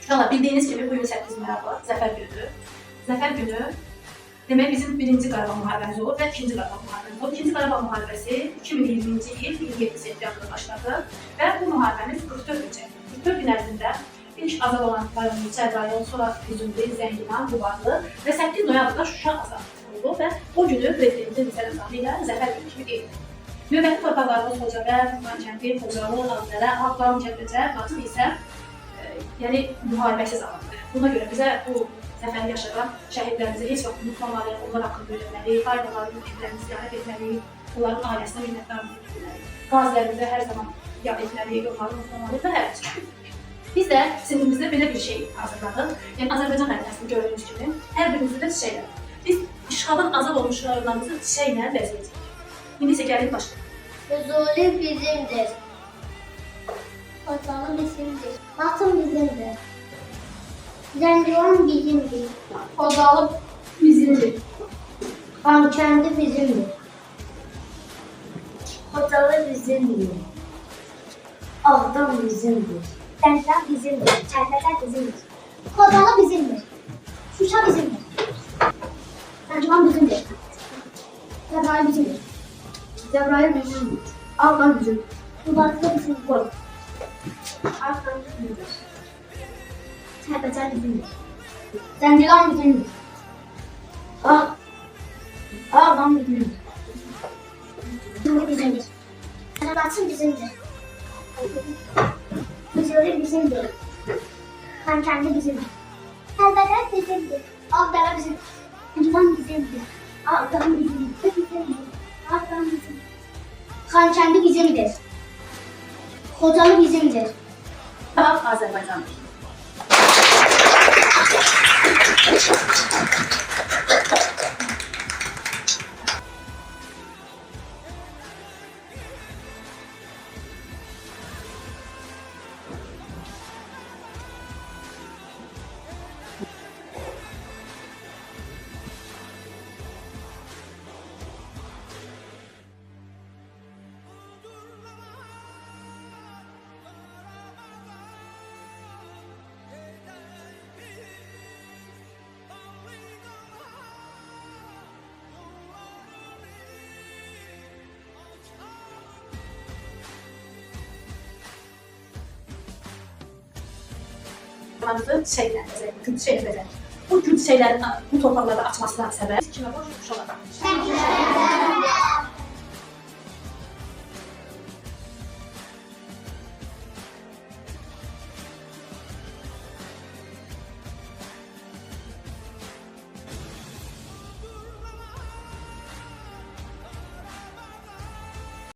Valla bildiğiniz gibi bugün 8 Maralı, Zəfər günüdür. Zəfər günü demək bizim birinci Qarabağ müharibəmiz olur və ikinci Qarabağ müharibəmiz olur. İkinci Qarabağ müharibəsi 2020-ci il 27 sentyabrda başladı və bu müharibəmiz 44 gün çəkdi. 44 gün ərzində ilk azad olan rayonumuz Cəbrayıl, sonra Füzuli, Zəngilan, Qubarlı və 8 noyabrda Şuşa azad oldu və o günü prezidentin sərəncamı ilə Zəfər günü kimi qeyd edildi. Növbəti torpaqlarımız Xocavənd, Xankəndi, Xocalı, Ağdərə, Ağdam, Kəlbəcər, Laçın isə yəni müharibəsiz alandır. Buna görə bizə bu zəfəri yaşadan şəhidlərimizi heç vaxt unutmamalıyıq, onlar haqqında öyrənməliyik, ailələrinin evlərini ziyarət etməliyik, onların ailəsinə minnətdarlıq etməliyik, qazilərimizi hər zaman yad etməliyik, onları unutmamalıyıq və həmçinin. Biz də sinifimizdə belə bir şey hazırladıq. Yəni Azərbaycan xəritəsini gördüyünüz kimi hər birimizdə çiçəklər. Biz işğaldan azad olmuş rayonlarımızı çiçəklə bəzəyəcəyik. İndi isə gəlin başlayalım. Füzuli bizimdir. Xocalı bizimdir. Laçın bizimdir. Zəngilan bizimdir. Xocalı bizimdir. Xankəndi bizimdir. Xocalı bizimdir. Ağdam bizimdir. Zəngilan bizimdir. Kəlbəcər bizimdir. Xocalı bizimdir. Şuşa bizimdir. Zəngilan bizimdir. Cəbrayıl bizimdir. Cəbrayıl bizimdir. Ağdam bizimdir. Qubarlı bizimdir. Ağdam bizimdir. Kəlbəcər bizimdir. Zəngilan bizimdir. Ağdam bizimdir. Füzuli bizimdir. Laçın bizimdir. Füzuli bizimdir. Xankəndi bizimdir. Kəlbəcər bizimdir. Ağdərə bizimdir. Zəngilan bizimdir. Ağdam bizimdir. Ağdam bizimdir. Xankəndi bizimdir. Xocalı bizimdir. Bax Azərbaycandır. Çiçəklə bəzəyir, gül çiçəklə bəzəyir. Bu gül çiçəklərin bu torpaqlarda açmasına səbəb kimə boş olacaq?